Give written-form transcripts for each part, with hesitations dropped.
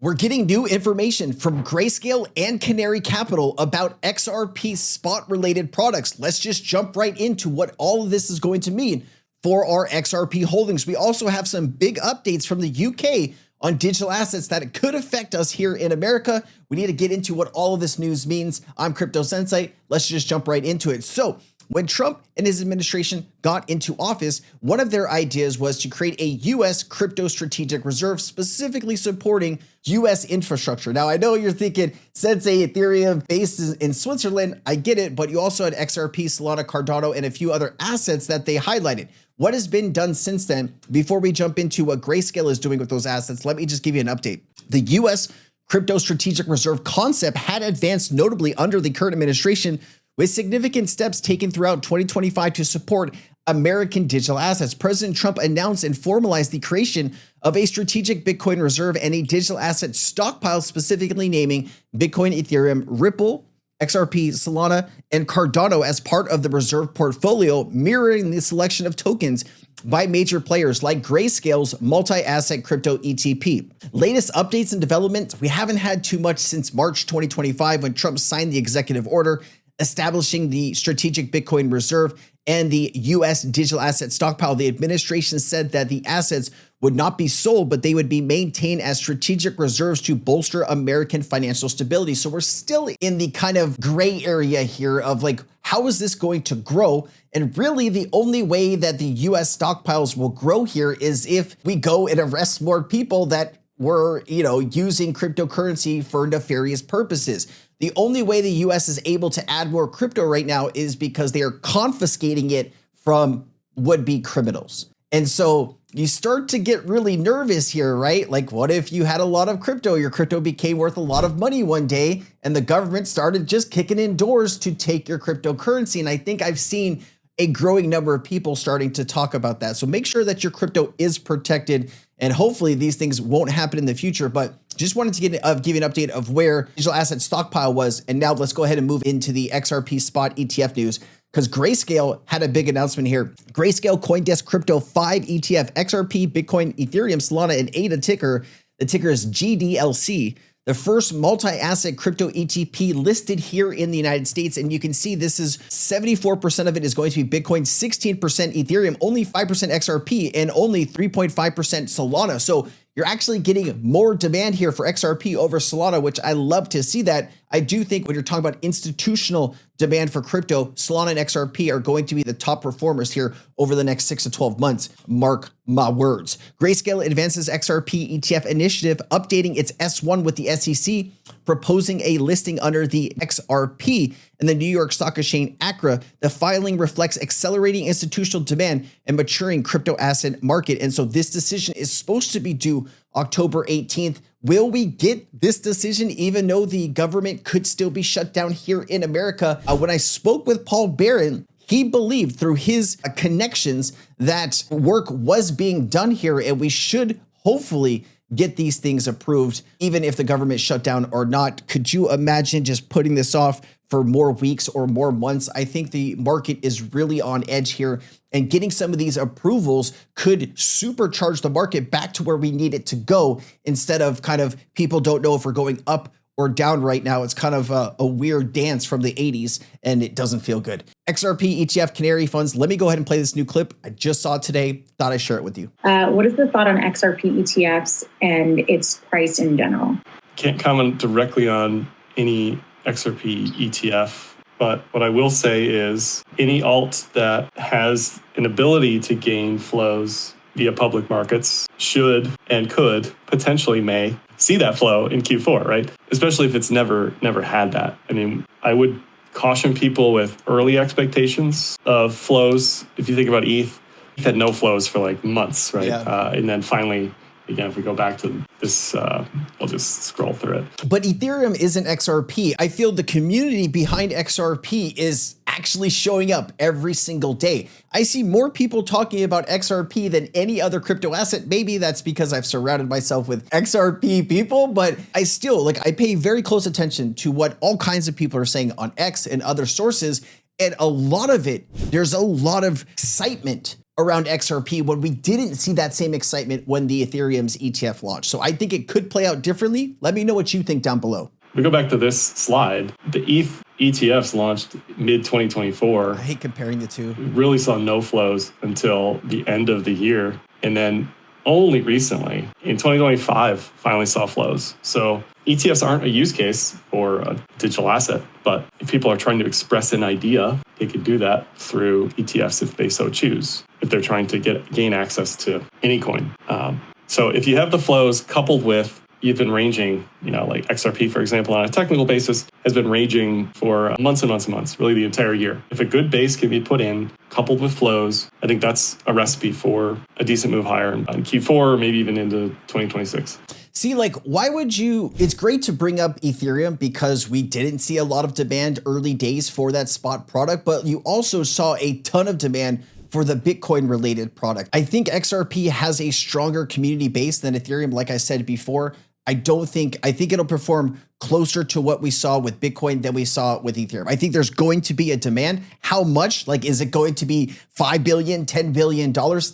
We're getting new information from Grayscale and Canary Capital about XRP spot related products. Let's just jump right into what all of this is going to mean for our XRP holdings. We also have some big updates from the UK on digital assets that could affect us here in America. We need to get into what all of this news means. I'm Crypto Sensei. Let's just jump right into it. So when Trump and his administration got into office, one of their ideas was to create a US crypto strategic reserve, specifically supporting US infrastructure. Now, I know you're thinking, Sensei, Ethereum based in Switzerland. I get it, but you also had XRP, Solana, Cardano, and a few other assets that they highlighted. What has been done since then? Before we jump into what Grayscale is doing with those assets, let me just give you an update. The US crypto strategic reserve concept had advanced notably under the current administration, with significant steps taken throughout 2025 to support American digital assets. President Trump announced and formalized the creation of a strategic Bitcoin reserve and a digital asset stockpile, specifically naming Bitcoin, Ethereum, Ripple, XRP, Solana, and Cardano as part of the reserve portfolio, mirroring the selection of tokens by major players like Grayscale's multi-asset crypto ETP. Latest updates and developments, we haven't had too much since March 2025 when Trump signed the executive order establishing the strategic Bitcoin reserve and the US digital asset stockpile. The administration said that the assets would not be sold, but they would be maintained as strategic reserves to bolster American financial stability. So we're still in the kind of gray area here of like, how is this going to grow? And really the only way that the US stockpiles will grow here is if we go and arrest more people that were, using cryptocurrency for nefarious purposes. The only way the US is able to add more crypto right now is because they are confiscating it from would-be criminals. And so you start to get really nervous here, right? Like, what if you had a lot of crypto, your crypto became worth a lot of money one day, and the government started just kicking in doors to take your cryptocurrency? And I think I've seen a growing number of people starting to talk about that. So make sure that your crypto is protected, and hopefully these things won't happen in the future. But just wanted to give you an update of where digital asset stockpile was. And now let's go ahead and move into the XRP spot ETF news, because Grayscale had a big announcement here. Grayscale CoinDesk Crypto 5 ETF, XRP, Bitcoin, Ethereum, Solana, and ADA ticker. The ticker is GDLC. The first multi-asset crypto ETP listed here in the United States. And you can see this is 74% of it is going to be Bitcoin, 16% Ethereum, only 5% XRP, and only 3.5% Solana. So you're actually getting more demand here for XRP over Solana, which I love to see that. I do think when you're talking about institutional demand for crypto, Solana and XRP are going to be the top performers here over the next 6 to 12 months. Mark my words. Grayscale advances XRP ETF initiative, updating its S1 with the SEC, proposing a listing under the XRP and the New York Stock Exchange ACRA. The filing reflects accelerating institutional demand and maturing crypto asset market. And so this decision is supposed to be due October 18th. Will we get this decision even though the government could still be shut down here in America? When I spoke with Paul Barron, he believed through his connections that work was being done here, and we should hopefully get these things approved, even if the government shut down or not. Could you imagine just putting this off for more weeks or more months? I think the market is really on edge here, and getting some of these approvals could supercharge the market back to where we need it to go, instead of kind of people don't know if we're going up or down right now. It's kind of a weird dance from the 80s, and it doesn't feel good. XRP ETF Canary funds. Let me go ahead and play this new clip. I just saw it today. Thought I'd share it with you. What is the thought on XRP ETFs and its price in general? Can't comment directly on any XRP ETF, but what I will say is any alt that has an ability to gain flows via public markets should and could potentially may see that flow in Q4, right? Especially if it's never had that. I mean, I would caution people with early expectations of flows. If you think about ETH had no flows for like months, right? Yeah. And then finally, again, if we go back to this, I'll just scroll through it. But Ethereum isn't XRP. I feel the community behind XRP is actually showing up every single day. I see more people talking about XRP than any other crypto asset. Maybe that's because I've surrounded myself with XRP people, but I still, I pay very close attention to what all kinds of people are saying on X and other sources. And a lot of it, there's a lot of excitement around XRP when we didn't see that same excitement when the Ethereum's ETF launched. So I think it could play out differently. Let me know what you think down below. We go back to this slide. The ETH ETFs launched mid-2024. I hate comparing the two. We really saw no flows until the end of the year. And then only recently, in 2025, finally saw flows. So ETFs aren't a use case for a digital asset, but if people are trying to express an idea, they could do that through ETFs if they so choose, if they're trying to gain access to any coin. So if you have the flows coupled with you've been ranging, like XRP, for example, on a technical basis, has been ranging for months and months and months, really the entire year. If a good base can be put in, coupled with flows, I think that's a recipe for a decent move higher on Q4, or maybe even into 2026. See, why would you, it's great to bring up Ethereum because we didn't see a lot of demand early days for that spot product, but you also saw a ton of demand for the Bitcoin related product. I think XRP has a stronger community base than Ethereum. Like I said before, I think it'll perform closer to what we saw with Bitcoin than we saw with Ethereum. I think there's going to be a demand. How much? Is it going to be $5 billion, $10 billion?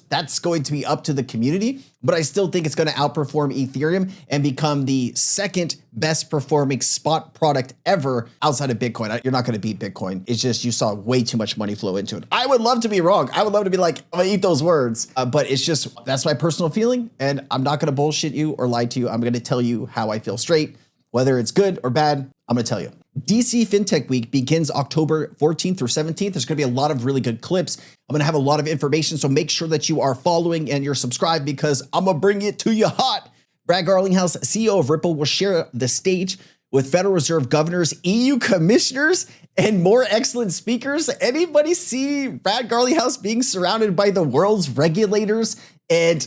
That's going to be up to the community, but I still think it's going to outperform Ethereum and become the second best performing spot product ever outside of Bitcoin. You're not going to beat Bitcoin. It's just you saw way too much money flow into it. I would love to be wrong. I would love to be like, I'm going to eat those words, but it's just, that's my personal feeling, and I'm not going to bullshit you or lie to you. I'm going to tell you how I feel straight. Whether it's good or bad, I'm going to tell you. DC Fintech Week begins October 14th through 17th. There's going to be a lot of really good clips. I'm going to have a lot of information, so make sure that you are following and you're subscribed because I'm going to bring it to you hot. Brad Garlinghouse, CEO of Ripple, will share the stage with Federal Reserve governors, EU commissioners, and more excellent speakers. Anybody see Brad Garlinghouse being surrounded by the world's regulators? And,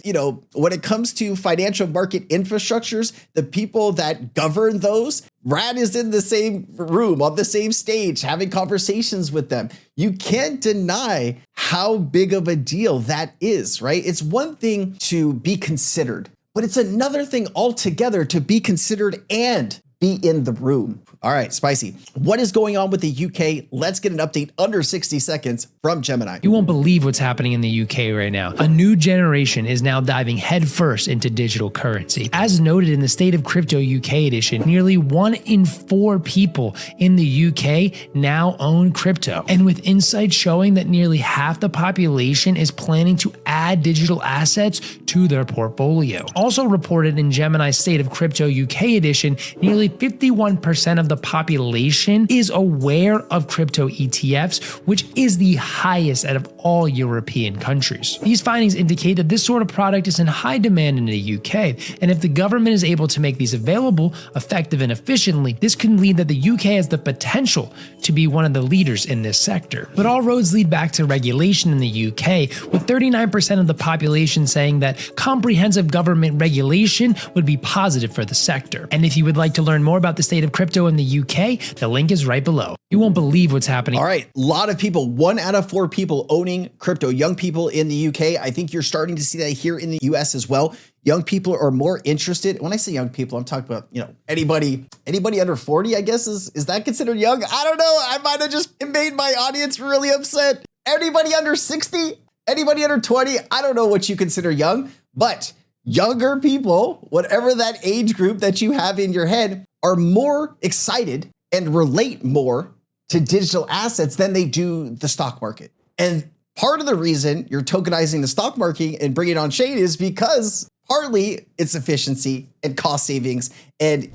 when it comes to financial market infrastructures, the people that govern those, Brad is in the same room, on the same stage, having conversations with them. You can't deny how big of a deal that is, right? It's one thing to be considered, but it's another thing altogether to be considered and be in the room. All right, spicy. What is going on with the UK? Let's get an update under 60 seconds from Gemini. You won't believe what's happening in the UK right now. A new generation is now diving headfirst into digital currency. As noted in the State of Crypto UK edition, nearly 1 in 4 people in the UK now own crypto. And with insights showing that nearly half the population is planning to add digital assets to their portfolio. Also reported in Gemini's State of Crypto UK edition, nearly 51% of the population is aware of crypto ETFs, which is the highest out of all European countries. These findings indicate that this sort of product is in high demand in the UK, and if the government is able to make these available, effective and efficiently, this could lead that the UK has the potential to be one of the leaders in this sector. But all roads lead back to regulation in the UK, with 39% of the population saying that comprehensive government regulation would be positive for the sector. And if you would like to learn more about the state of crypto in the UK, the link is right below. You won't believe what's happening. All right, a lot of people, 1 out of 4 people owning crypto, young people in the UK. I think you're starting to see that here in the US as well. Young people are more interested. When I say young people, I'm talking about, anybody under 40, I guess, is that considered young? I don't know. I might have just made my audience really upset. Anybody under 60? Anybody under 20? I don't know what you consider young, but younger people, whatever that age group that you have in your head, are more excited and relate more to digital assets than they do the stock market. And part of the reason you're tokenizing the stock market and bringing it on chain is because partly it's efficiency and cost savings and,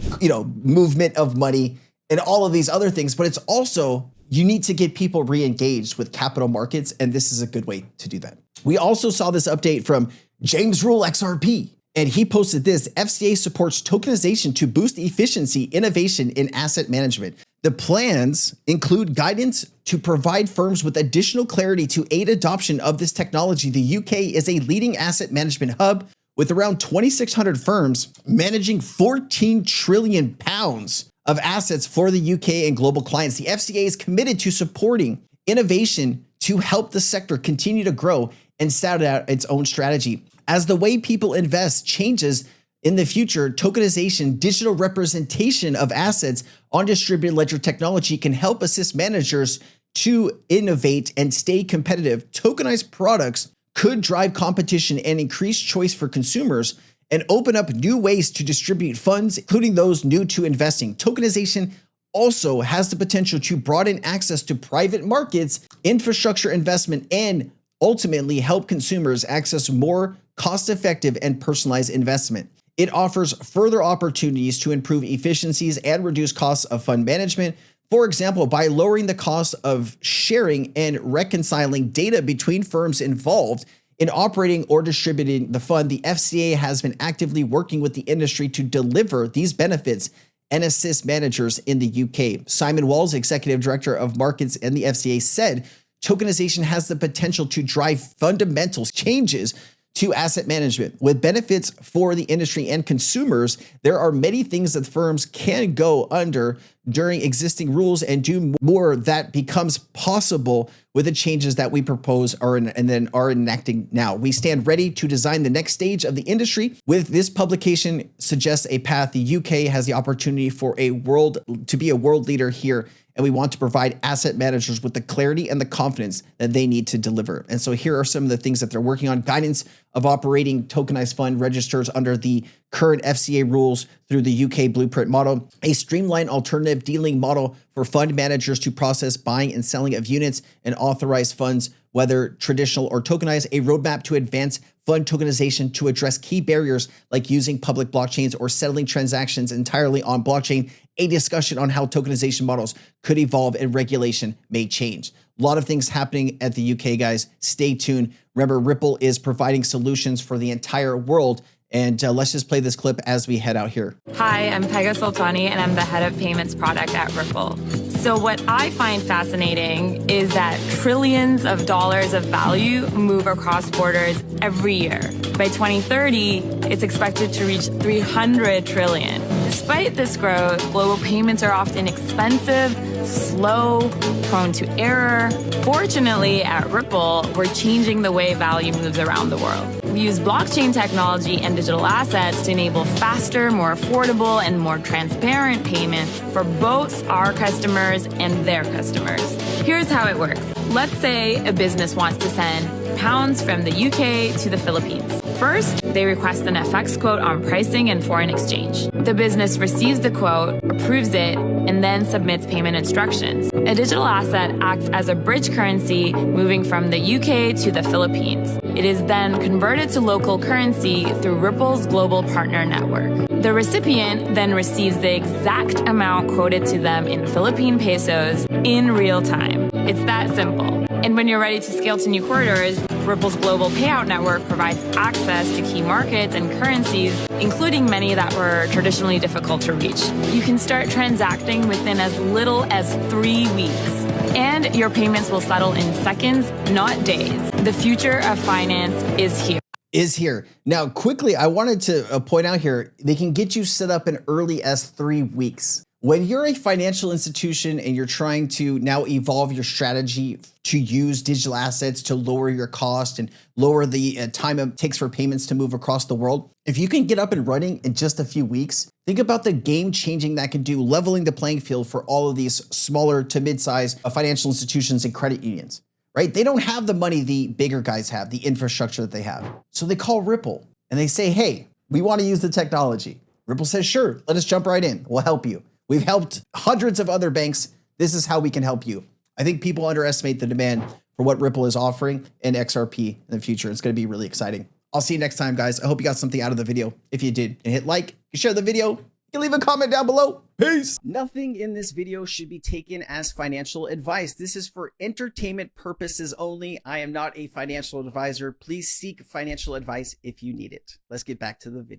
movement of money and all of these other things, but it's also you need to get people re-engaged with capital markets, and this is a good way to do that. We also saw this update from James Rule XRP, and he posted this: FCA supports tokenization to boost efficiency, innovation in asset management. The plans include guidance to provide firms with additional clarity to aid adoption of this technology. The UK is a leading asset management hub with around 2,600 firms managing 14 trillion pounds of assets for the UK and global clients. The FCA is committed to supporting innovation to help the sector continue to grow and set out its own strategy. As the way people invest changes in the future, tokenization, digital representation of assets on distributed ledger technology can help assist managers to innovate and stay competitive. Tokenized products could drive competition and increase choice for consumers and open up new ways to distribute funds, including those new to investing. Tokenization also has the potential to broaden access to private markets, infrastructure investment, and ultimately help consumers access more cost-effective and personalized investment. It offers further opportunities to improve efficiencies and reduce costs of fund management. For example, by lowering the cost of sharing and reconciling data between firms involved in operating or distributing the fund, the FCA has been actively working with the industry to deliver these benefits and assist managers in the UK. Simon Walls, Executive Director of Markets in the FCA, said tokenization has the potential to drive fundamental changes to asset management. With benefits for the industry and consumers, there are many things that firms can go under during existing rules and do more that becomes possible with the changes that we propose and then are enacting now. We stand ready to design the next stage of the industry. With this publication suggests a path. The UK has the opportunity to be a world leader here, and we want to provide asset managers with the clarity and the confidence that they need to deliver. And so here are some of the things that they're working on. Guidance of operating tokenized fund registers under the current FCA rules through the UK blueprint model, a streamlined alternative dealing model for fund managers to process buying and selling of units and authorized funds, whether traditional or tokenized, a roadmap to advance fund tokenization to address key barriers like using public blockchains or settling transactions entirely on blockchain, a discussion on how tokenization models could evolve and regulation may change. A lot of things happening at the UK, guys. Stay tuned. Remember, Ripple is providing solutions for the entire world. And let's just play this clip as we head out here. Hi, I'm Pega Sultani, and I'm the head of payments product at Ripple. So what I find fascinating is that trillions of dollars of value move across borders every year. By 2030, it's expected to reach 300 trillion. Despite this growth, global payments are often expensive, slow, prone to error. Fortunately, at Ripple, we're changing the way value moves around the world. We use blockchain technology and digital assets to enable faster, more affordable, and more transparent payments for both our customers and their customers. Here's how it works. Let's say a business wants to send pounds from the UK to the Philippines. First, they request an FX quote on pricing and foreign exchange. The business receives the quote, approves it, and then submits payment instructions. A digital asset acts as a bridge currency moving from the UK to the Philippines. It is then converted to local currency through Ripple's global partner network. The recipient then receives the exact amount quoted to them in Philippine pesos in real time. It's that simple. And when you're ready to scale to new corridors, Ripple's global payout network provides access to key markets and currencies, including many that were traditionally difficult to reach. You can start transacting within as little as 3 weeks. And your payments will settle in seconds, not days. The future of finance is here. Now, quickly, I wanted to point out here, they can get you set up in early as 3 weeks. When you're a financial institution and you're trying to now evolve your strategy to use digital assets to lower your cost and lower the time it takes for payments to move across the world, if you can get up and running in just a few weeks, think about the game changing that can do, leveling the playing field for all of these smaller to mid-size financial institutions and credit unions, right? They don't have the money the bigger guys have, the infrastructure that they have. So they call Ripple and they say, hey, we want to use the technology. Ripple says, sure, let us jump right in. We'll help you. We've helped hundreds of other banks. This is how we can help you. I think people underestimate the demand for what Ripple is offering in XRP in the future. It's going to be really exciting. I'll see you next time, guys. I hope you got something out of the video. If you did, and hit like, you share the video, you can leave a comment down below. Peace. Nothing in this video should be taken as financial advice. This is for entertainment purposes only. I am not a financial advisor. Please seek financial advice if you need it. Let's get back to the video.